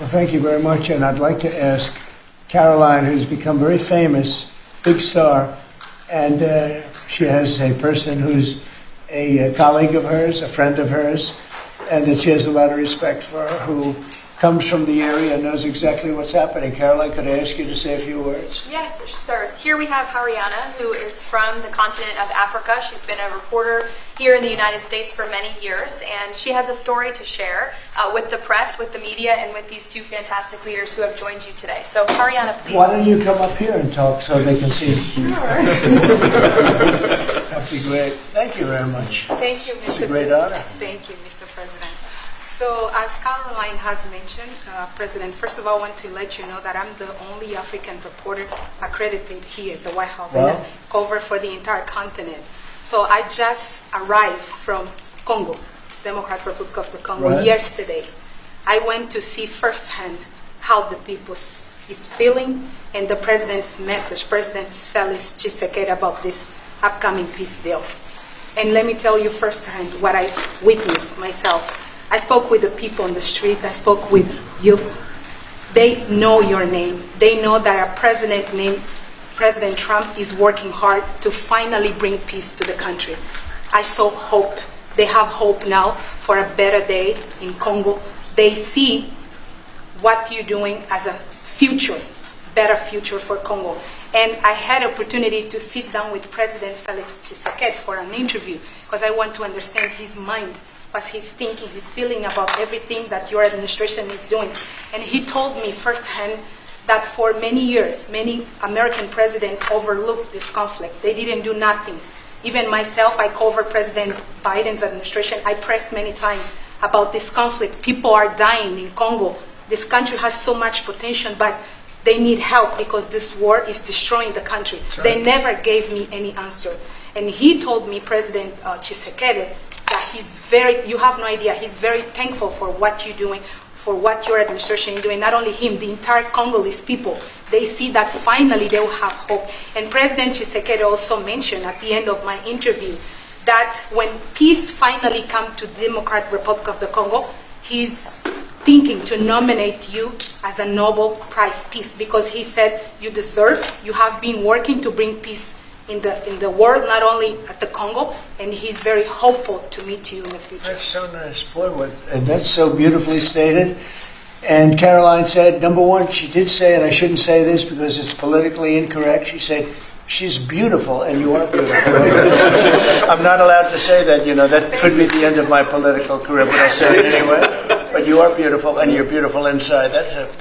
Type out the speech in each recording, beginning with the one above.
Well, thank you very much, and I'd like to ask Caroline, who's become very famous, big star, and she has a person who's a colleague of hers, a friend of hers, and that she has a lot of respect for, who comes from the area and knows exactly what's happening. Caroline, could I ask you to say a few words? Yes, sir. Here we have Haryana, who is from the continent of Africa. She's been a reporter here in the United States for many years, and she has a story to share with the press, with the media, and with these two fantastic leaders who have joined you today. So, Haryana, please. Why don't you come up here and talk so they can see? Sure. That'd be great. Thank you very much. Thank you, Mr. It's a great honor. Thank you, Mr. President. So, as Caroline has mentioned, President, first of all, I want to let you know that I'm the only African reporter accredited here at the White House and I cover for the entire continent. So, I just arrived from Congo, Democratic Republic of the Congo, yesterday. I went to see firsthand how the people is feeling and the president's message, President Felix Tshisekedi, about this upcoming peace deal. And let me tell you firsthand what I witnessed myself. I spoke with the people on the street. I spoke with youth. They know your name. They know that our president named President Trump is working hard to finally bring peace to the country. I saw hope. They have hope now for a better day in Congo. They see what you're doing as a future, better future for Congo. And I had opportunity to sit down with President Felix Tshisekedi for an interview because I want to understand his mind, what he's thinking, his feeling about everything that your administration is doing. And he told me firsthand that for many years, many American presidents overlooked this conflict. They didn't do nothing. Even myself, I covered President Biden's administration. I pressed many times about this conflict. People are dying in Congo. This country has so much potential, but they need help because this war is destroying the country. Right. They never gave me any answer. And he told me, President Tshisekedi, that you have no idea, he's very thankful for what you're doing, for what your administration is doing. Not only him, the entire Congolese people. They see that finally they will have hope. And President Tshisekedi also mentioned at the end of my interview that when peace finally comes to the Democratic Republic of the Congo, he's thinking to nominate you as a Nobel Prize Peace because he said you deserve, you have been working to bring peace in the world, not only at the Congo, and he's very hopeful to meet you in the future. That's so nice, boy, and that's so beautifully stated. And Caroline said, number one, she did say, and I shouldn't say this because it's politically incorrect, she said, she's beautiful, and you are beautiful. I'm not allowed to say that, that could be the end of my political career, but I'll say it anyway. But you are beautiful, and you're beautiful inside.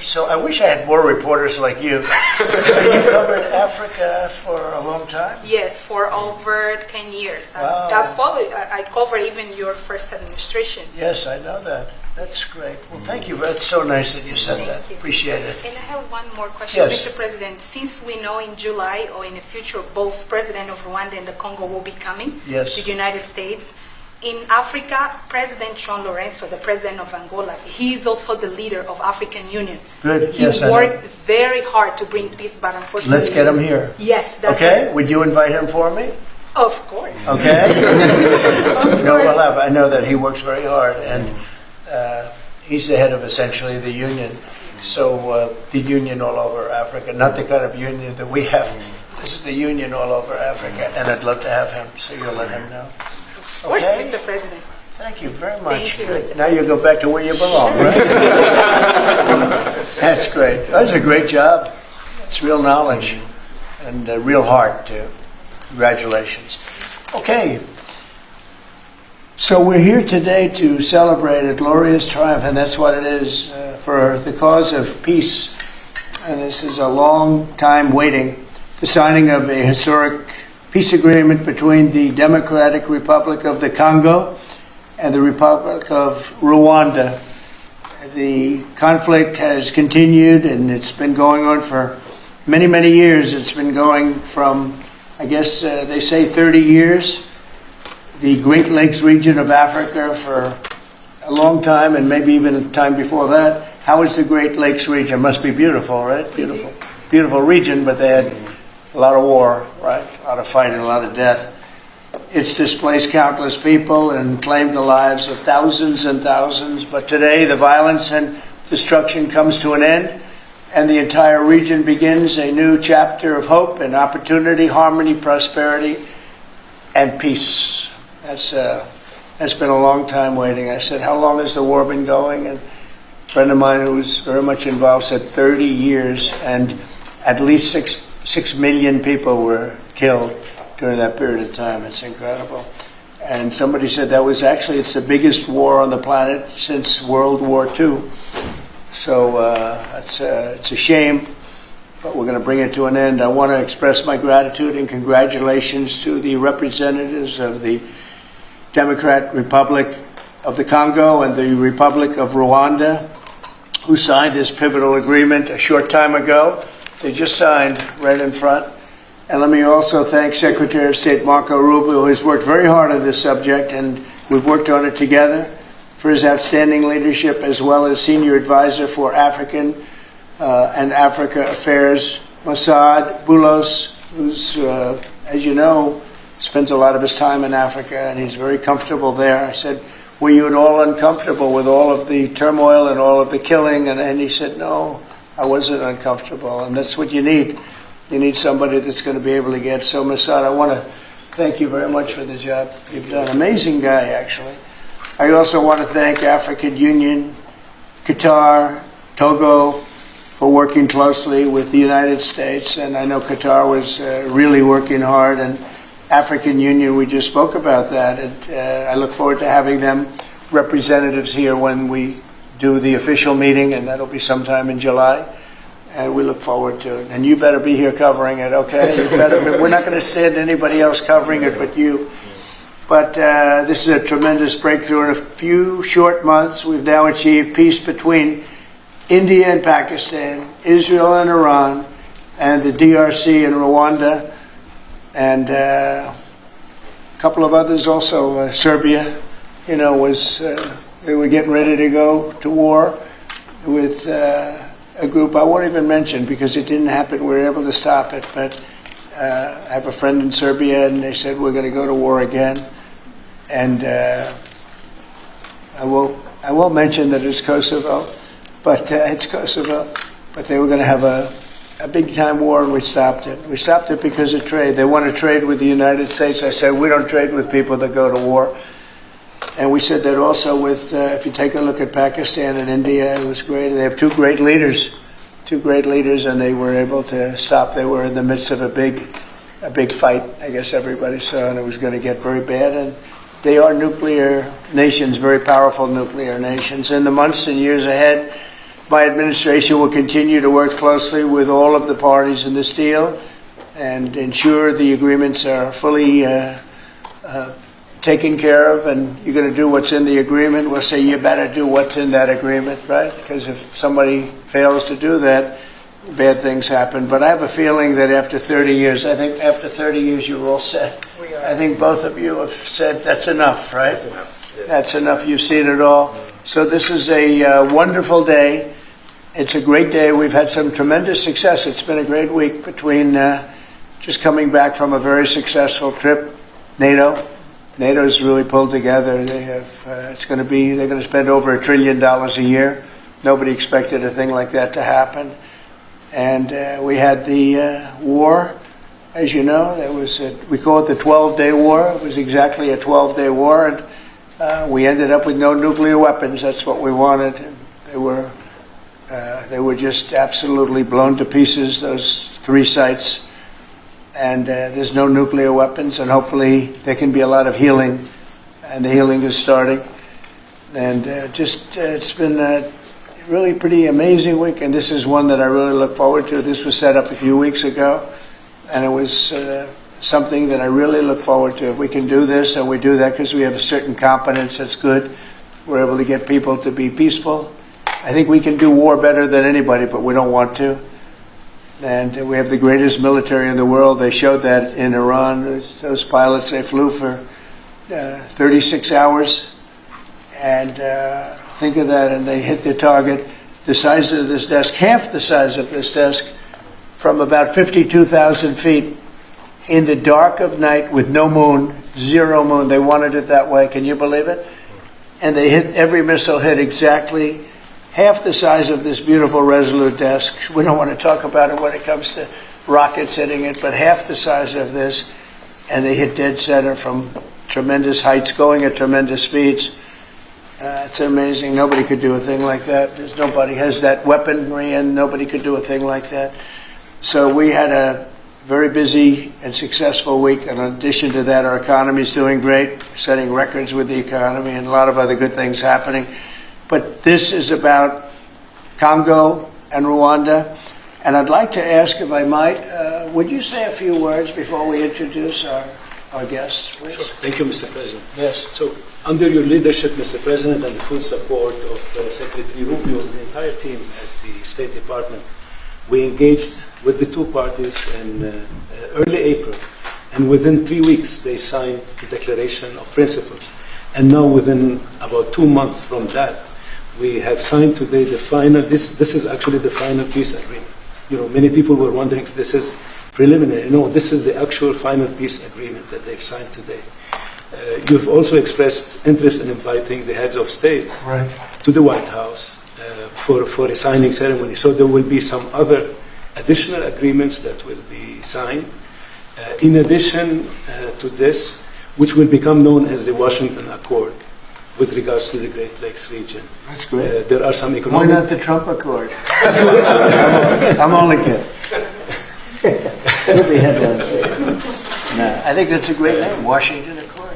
So I wish I had more reporters like you. You covered Africa for a long time? Yes, for over 10 years. Wow. I covered even your first administration. Yes, I know that. That's great. Well, thank you. That's so nice that you said that. Appreciate it. And I have one more question, Yes. Mr. President. Since we know in July or in the future, both President of Rwanda and the Congo will be coming to the United States. In Africa, President John Lorenzo, the president of Angola, he is also the leader of African Union. Good. He worked very hard to bring peace, but unfortunately... Let's get him here. Yes. That's okay? Would you invite him for me? Of course. Okay? I know that he works very hard, and he's the head of essentially the union. So the union all over Africa, not the kind of union that we have. This is the union all over Africa, and I'd love to have him, so you'll let him know. Of course, Mr. President. Thank you very much. Thank you, Good. Now you go back to where you belong, right? That's great. That's a great job. It's real knowledge and real heart, too. Congratulations. Okay. So we're here today to celebrate a glorious triumph, and that's what it is, for the cause of peace. And this is a long time waiting, the signing of a historic peace agreement between the Democratic Republic of the Congo and the Republic of Rwanda. The conflict has continued, and it's been going on for many, many years. It's been going from, I guess they say 30 years, the Great Lakes region of Africa for a long time, and maybe even a time before that. How is the Great Lakes region? Must be beautiful, right? Beautiful. Beautiful region, but they had a lot of war, right? A lot of fighting, a lot of death. It's displaced countless people and claimed the lives of thousands and thousands. But today, the violence and destruction comes to an end, and the entire region begins a new chapter of hope and opportunity, harmony, prosperity, and peace. That's been a long time waiting. I said, how long has the war been going? And a friend of mine who was very much involved said 30 years, and at least 6 million people were killed during that period of time. It's incredible. And somebody said that was actually, it's the biggest war on the planet since World War II. So it's a shame, but we're going to bring it to an end. I want to express my gratitude and congratulations to the representatives of the Democratic Republic of the Congo and the Republic of Rwanda, who signed this pivotal agreement a short time ago. They just signed right in front. And let me also thank Secretary of State Marco Rubio, who has worked very hard on this subject, and we've worked on it together, for his outstanding leadership, as well as Senior Advisor for African and Africa Affairs, Mossad Boulos, who's, as you know, spends a lot of his time in Africa, and he's very comfortable there. I said, were you at all uncomfortable with all of the turmoil and all of the killing? And he said, no, I wasn't uncomfortable, and that's what you need. You need somebody that's going to be able to get. So, Mossad, I want to thank you very much for the job you've done. Amazing guy, actually. I also want to thank African Union, Qatar, Togo, for working closely with the United States. And I know Qatar was really working hard. And African Union, we just spoke about that. And I look forward to having them representatives here when we do the official meeting, and that'll be sometime in July. And we look forward to it. And you better be here covering it, okay? We're not going to stand anybody else covering it but you. But this is a tremendous breakthrough. In a few short months, we've now achieved peace between India and Pakistan, Israel and Iran, and the DRC and Rwanda, and a couple of others also. Serbia, they were getting ready to go to war with a group I won't even mention because it didn't happen. We were able to stop it. But I have a friend in Serbia, and they said we're going to go to war again. And I won't mention that it's Kosovo, but it's Kosovo. But they were going to have a big time war, and we stopped it. We stopped it because of trade. They want to trade with the United States. I said we don't trade with people that go to war. And we said that also with, if you take a look at Pakistan and India, it was great. They have two great leaders, and they were able to stop. They were in the midst of a big fight, I guess everybody saw, and it was going to get very bad. And they are nuclear nations, very powerful nuclear nations. In the months and years ahead, my administration will continue to work closely with all of the parties in this deal and ensure the agreements are fully taken care of, and you're going to do what's in the agreement. We'll say you better do what's in that agreement, right? Because if somebody fails to do that, bad things happen. But I have a feeling that after 30 years, I think after 30 years you're all set. I think both of you have said that's enough, right? That's enough. Yeah. That's enough. You've seen it all. So this is a wonderful day. It's a great day. We've had some tremendous success. It's been a great week between just coming back from a very successful trip. NATO's really pulled together. They have. They're going to spend over $1 trillion a year. Nobody expected a thing like that to happen. And we had the war, as you know. We call it the 12-day war. It was exactly a 12-day war, and we ended up with no nuclear weapons. That's what we wanted. And they were just absolutely blown to pieces. Those 3 sites. And there's no nuclear weapons, and hopefully there can be a lot of healing, and the healing is starting. And it's been a really pretty amazing week, and this is one that I really look forward to. This was set up a few weeks ago, and it was something that I really look forward to. If we can do this, and we do that because we have a certain competence that's good, we're able to get people to be peaceful. I think we can do war better than anybody, but we don't want to. And we have the greatest military in the world. They showed that in Iran. Those pilots, they flew for 36 hours. And think of that, and they hit their target. The size of this desk, half the size of this desk, from about 52,000 feet in the dark of night with no moon, 0 moon. They wanted it that way. Can you believe it? And they hit, every missile hit exactly half the size of this beautiful Resolute desk. We don't want to talk about it when it comes to rockets hitting it, but half the size of this, and they hit dead center from tremendous heights, going at tremendous speeds. It's amazing. Nobody could do a thing like that. Nobody has that weaponry, and nobody could do a thing like that. So we had a very busy and successful week. And in addition to that, our economy is doing great, setting records with the economy, and a lot of other good things happening. But this is about Congo and Rwanda. And I'd like to ask, if I might, would you say a few words before we introduce our guests, please? Sure. Thank you, Mr. President. Yes. So, under your leadership, Mr. President, and the full support of Secretary Rubio and the entire team at the State Department, we engaged with the two parties in early April, and within 3 weeks they signed the Declaration of Principles. And now, within about 2 months from that, we have signed today the final. This is actually the final peace agreement. You know, many people were wondering if this is preliminary. No, this is the actual final peace agreement that they've signed today. You've also expressed interest in inviting the heads of states to the White House for a signing ceremony. So there will be some other additional agreements that will be signed. In addition to this, which will become known as the Washington Accord with regards to the Great Lakes region. That's great. There are some economic... Why not the Trump Accord? I'm only kidding. With the headlines. No, I think that's a great name, Washington Accord.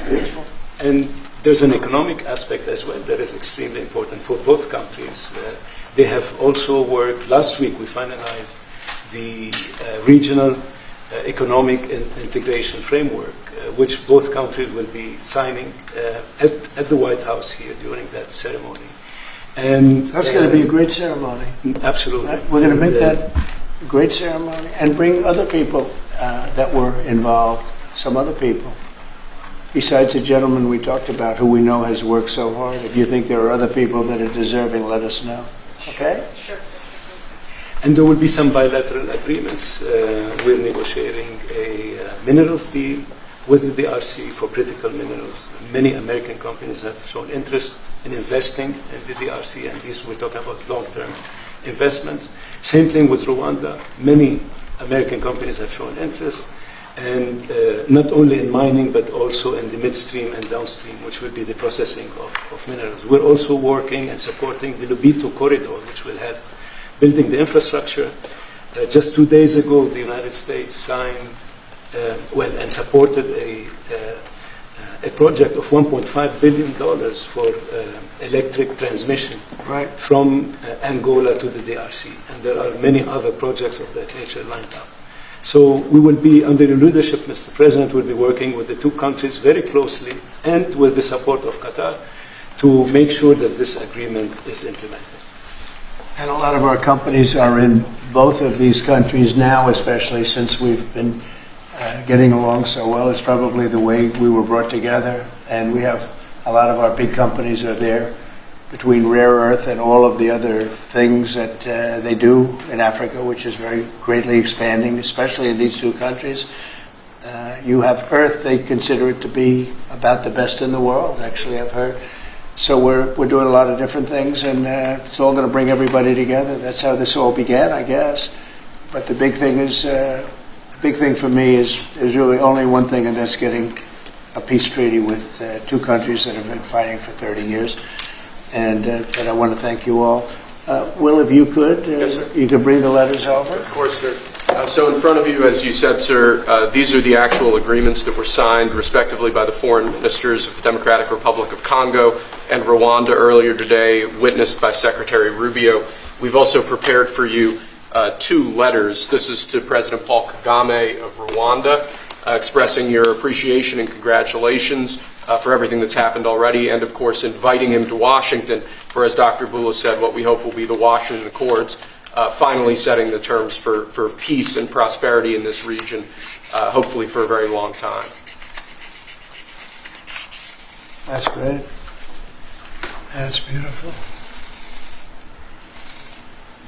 Beautiful. And there's an economic aspect as well that is extremely important for both countries. They have also worked, last week we finalized the regional economic integration framework, which both countries will be signing at the White House here during that ceremony. And That's going to be a great ceremony. Absolutely. Right? We're going to make that a great ceremony and bring other people that were involved, some other people. Besides the gentleman we talked about, who we know has worked so hard. If you think there are other people that are deserving, let us know. Okay? Sure. And there will be some bilateral agreements. We're negotiating a minerals deal with the DRC for critical minerals. Many American companies have shown interest in investing in the DRC, and these we're talking about long-term investments. Same thing with Rwanda. Many American companies have shown interest, and not only in mining, but also in the midstream and downstream, which will be the processing of minerals. We're also working and supporting the Lobito corridor, which will help building the infrastructure. Just 2 days ago, the United States signed, and supported a project of $1.5 billion for electric transmission from Angola to the DRC. And there are many other projects of that nature lined up. So we will be, under your leadership, Mr. President, will be working with the two countries very closely and with the support of Qatar to make sure that this agreement is implemented. And a lot of our companies are in both of these countries now, especially since we've been getting along so well. It's probably the way we were brought together. And we have a lot of our big companies are there, between rare earth and all of the other things that they do in Africa, which is very greatly expanding, especially in these two countries. You have earth, they consider it to be about the best in the world, actually, I've heard. So we're doing a lot of different things, and it's all going to bring everybody together. That's how this all began, I guess. But the big thing is, the big thing for me is really only one thing, and that's getting a peace treaty with two countries that have been fighting for 30 years. And I want to thank you all. Will, if you could, Yes, sir. you could bring the letters over. Of course, sir. So in front of you, as you said, sir, these are the actual agreements that were signed respectively by the foreign ministers of the Democratic Republic of Congo and Rwanda earlier today, witnessed by Secretary Rubio. We've also prepared for you two letters. This is to President Paul Kagame of Rwanda, expressing your appreciation and congratulations for everything that's happened already, and of course inviting him to Washington for, as Dr. Bula said, what we hope will be the Washington Accords, finally setting the terms for peace and prosperity in this region, hopefully for a very long time. That's great. That's beautiful.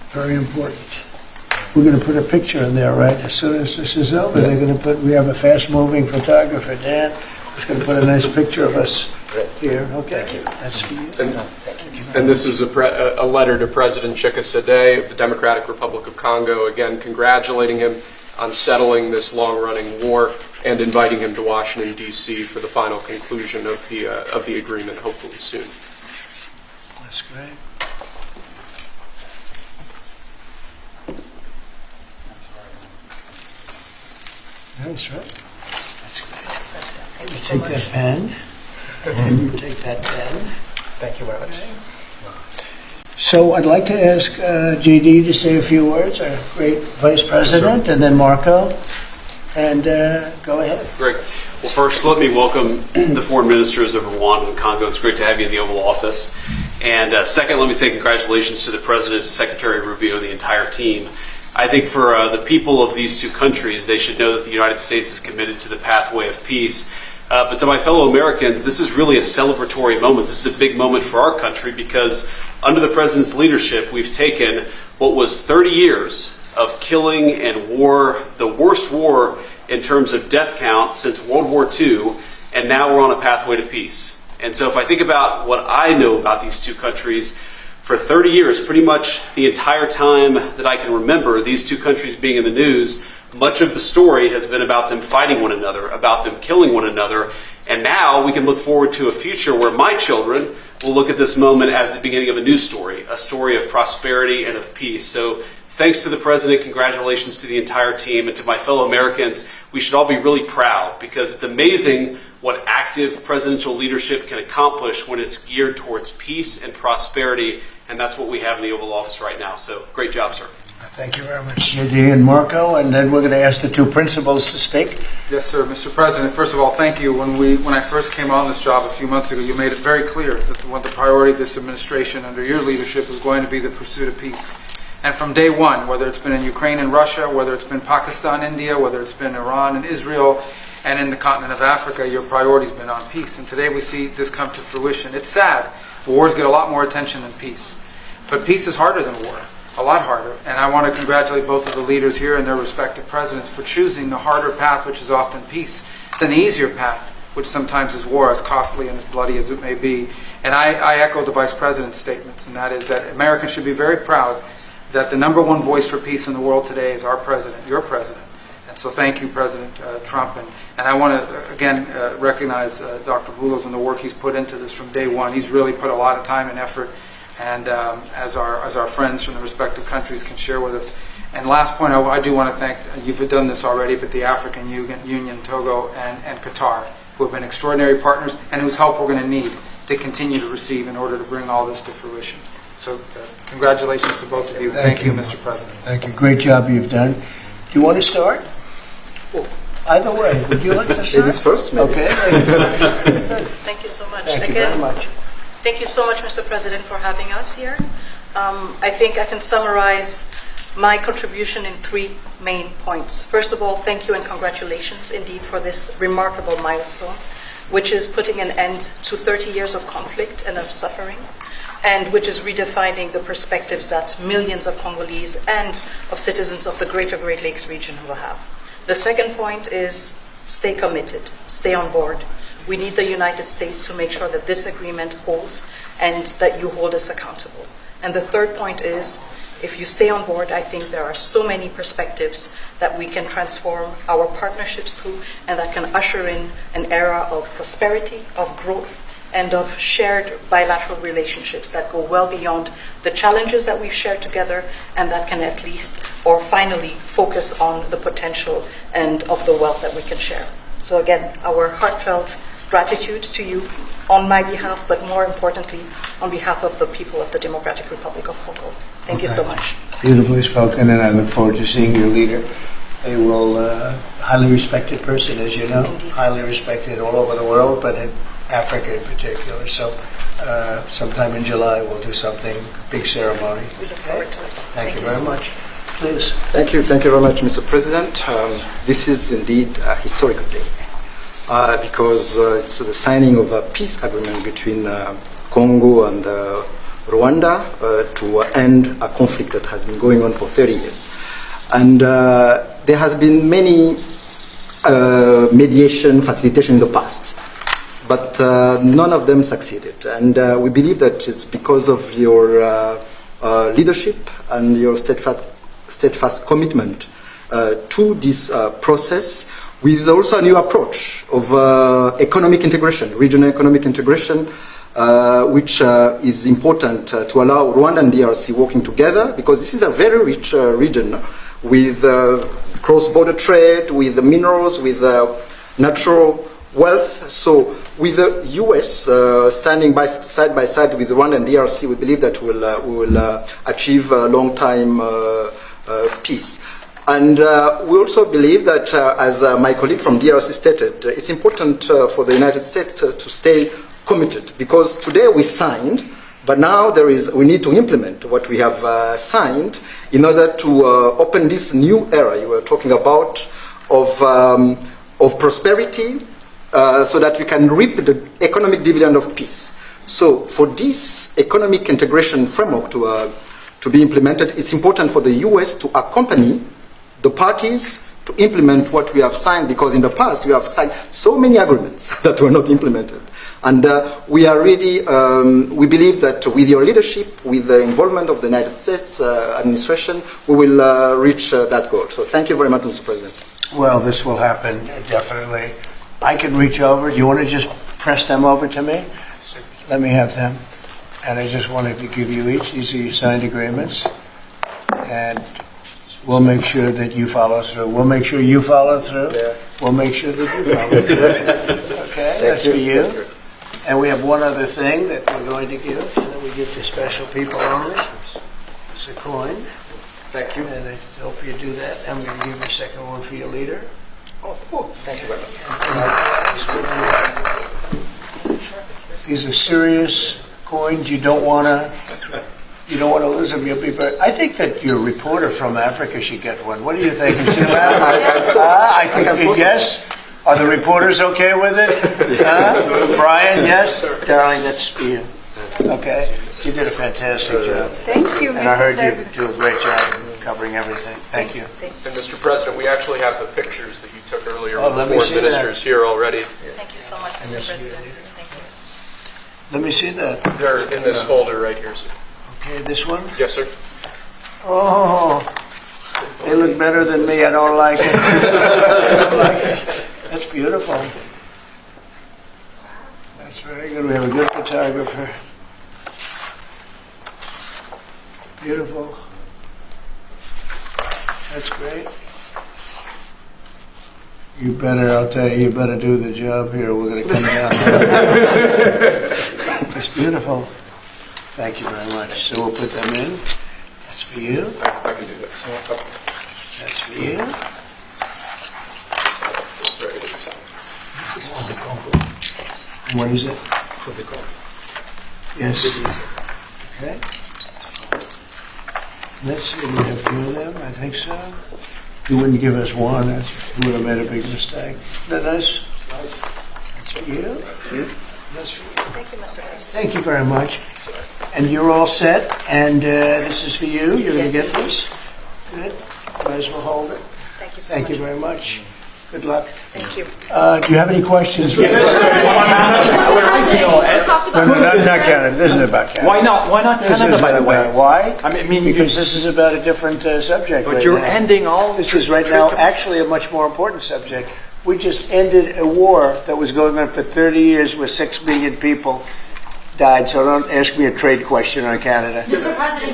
Very important. We're going to put a picture in there, right? As soon as this is over, they're going to put. We have a fast-moving photographer, Dan, who's going to put a nice picture of us Here, okay. That's for you. And this is a letter to President Chikisade of the Democratic Republic of Congo, again congratulating him on settling this long-running war and inviting him to Washington, D.C. for the final conclusion of the agreement, hopefully soon. That's great. That's right. That's great. You take that pen, and you take that pen. Thank you very much. So I'd like to ask JD to say a few words, our great Vice President, and then Marco. And go ahead. Great. Well, first, let me welcome the foreign ministers of Rwanda and Congo. It's great to have you in the Oval Office. And second, let me say congratulations to the President, Secretary Rubio, and the entire team. I think for the people of these two countries, they should know that the United States is committed to the pathway of peace. But to my fellow Americans, this is really a celebratory moment. This is a big moment for our country because under the President's leadership, we've taken what was 30 years of killing and war, the worst war in terms of death count since World War II, and now we're on a pathway to peace. And so if I think about what I know about these two countries, for 30 years, pretty much the entire time that I can remember these two countries being in the news, much of the story has been about them fighting one another, about them killing one another. And now we can look forward to a future where my children will look at this moment as the beginning of a new story, a story of prosperity and of peace. So thanks to the President, congratulations to the entire team, and to my fellow Americans. We should all be really proud because it's amazing what active presidential leadership can accomplish when it's geared towards peace and prosperity, and that's what we have in the Oval Office right now. So great job, sir. Thank you very much, JD and Marco. And then we're going to ask the two principals to speak. Yes, sir. Mr. President, first of all, thank you. When I first came on this job a few months ago, you made it very clear that one of the priority of this administration under your leadership is going to be the pursuit of peace. And from day one, whether it's been in Ukraine and Russia, whether it's been Pakistan, India, whether it's been Iran and Israel, and in the continent of Africa, your priority's been on peace. And today we see this come to fruition. It's sad. Wars get a lot more attention than peace. But peace is harder than war, a lot harder. And I want to congratulate both of the leaders here and their respective presidents for choosing the harder path, which is often peace, than the easier path, which sometimes is war, as costly and as bloody as it may be. And I echo the Vice President's statements, and that is that Americans should be very proud that the number one voice for peace in the world today is our president, your president. And so thank you, President Trump. And I want to, again, recognize Dr. Boulos and the work he's put into this from day one. He's really put a lot of time and effort, and as our friends from the respective countries can share with us. And last point, I do want to thank, you've done this already, but the African Union, Togo, and Qatar, who have been extraordinary partners and whose help we're going to need to continue to receive in order to bring all this to fruition. So congratulations to both of you. Thank you, Mr. President. Thank you. Great job you've done. Do you want to start? Either way. Would you like to start? Ladies first, maybe. Okay. Thank you so much. Thank you Again, very much. thank you so much, Mr. President, for having us here. I think I can summarize my contribution in 3 main points. First of all, thank you and congratulations indeed for this remarkable milestone, which is putting an end to 30 years of conflict and of suffering, and which is redefining the perspectives that millions of Congolese and of citizens of the greater Great Lakes region will have. The second point is stay committed, stay on board. We need the United States to make sure that this agreement holds and that you hold us accountable. And the third point is, if you stay on board, I think there are so many perspectives that we can transform our partnerships to, and that can usher in an era of prosperity, of growth, and of shared bilateral relationships that go well beyond the challenges that we've shared together, and that can at least, or finally, focus on the potential and of the wealth that we can share. So again, our heartfelt gratitude to you on my behalf, but more importantly, on behalf of the people of the Democratic Republic of Congo. Thank you so much. Beautifully spoken, and I look forward to seeing your leader. A highly respected person, as you know, Indeed. highly respected all over the world, but in Africa in particular. So sometime in July we'll do something, a big ceremony. We look forward to it. Thank you so very much. Please. Thank you very much, Mr. President. This is indeed a historical day because it's the signing of a peace agreement between Congo and Rwanda to end a conflict that has been going on for 30 years. And there has been many mediation, facilitation in the past. but none of them succeeded. And we believe that it's because of your leadership and your steadfast commitment to this process, with also a new approach of economic integration, regional economic integration, which is important to allow Rwanda and DRC working together, because this is a very rich region with cross-border trade, with minerals, with natural wealth. So with the US standing side by side with Rwanda and DRC, we believe that we will achieve a long-time peace. And we also believe that, as my colleague from DRC stated, it's important for the United States to stay committed, because today we signed, but now we need to implement what we have signed in order to open this new era you were talking about of prosperity, so that we can reap the economic dividend of peace. So for this economic integration framework to be implemented, it's important for the US to accompany the parties to implement what we have signed, because in the past we have signed so many agreements that were not implemented. And we are really, we believe that with your leadership, with the involvement of the United States administration, we will reach that goal. So thank you very much, Mr. President. Well, this will happen, definitely. I can reach over. Do you want to just press them over to me? Let me have them. And I just wanted to give you each. These are your signed agreements. And we'll make sure that you follow through. We'll make sure you follow through. Yeah. We'll make sure that you follow through. Okay, that's for you. And we have one other thing that we're going to give, that we give to special people only. It's a coin. Thank you. And I hope you do that. I'm going to give you a second one for your leader. Oh, thank you very much. These are serious coins. You don't want to lose them. You'll be very. I think that your reporter from Africa should get one. What do you think? Is she around? I think yes. Are the reporters okay with it? Brian, yes? Darling, that's for you. Okay. You did a fantastic job. Thank you, And I heard Mr. you President. do a great job covering everything. Thank you. And Mr. President, we actually have the pictures that you took earlier Oh, with let the me foreign see that. ministers here already. Thank you so much, Mr. President. Thank you. Let me see that. They're in this folder right here, sir. Okay, this one? Yes, sir. Oh, they look better than me. I don't like it. I don't like it. That's beautiful. That's very good. We have a good photographer. Beautiful. That's great. You better, I'll tell you, you better do the job here. We're going to come down. It's beautiful. Thank you very much. So we'll put them in. That's for you. I can do that. That's for you. Very good. So, This is from the Congo. And what is it? From the Congo. Yes. Okay. Let's see, we have two of them, I think so. You wouldn't give us one, you would have made a big mistake. Isn't that nice? That's for you. That's for you. Thank you, Mr. President. Thank you very much. And you're all set, and this is for you. You're going to get this. Good. Might as well hold it. Thank you so Thank much. you very much. Good luck. Thank you. Do you have any questions? No, not Canada. This is about Canada. Why not? Why not This Canada, is by the way? about- Why? I mean, because this is about a different subject. but right you're now. ending all. This is right now actually a much more important subject. We just ended a war that was going on for 30 years where 6 million people died. So don't ask me a trade question on Canada. Mr. President,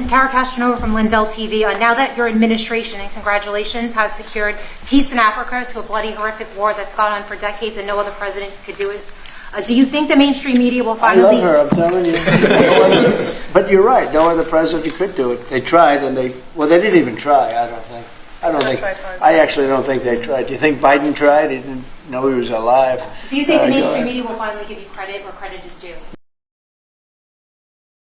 Kara Castronova from Lindell TV. Now that your administration, and congratulations, has secured peace in Africa to a bloody, horrific war that's gone on for decades and no other president could do it, do you think the mainstream media will I finally... love her, I'm telling you. But you're right, no other president could do it. They tried and they didn't even try, I don't think. I actually don't think they tried. Do you think Biden tried? He didn't know he was alive. Do you think the Go mainstream ahead. media will finally give you credit where credit is due?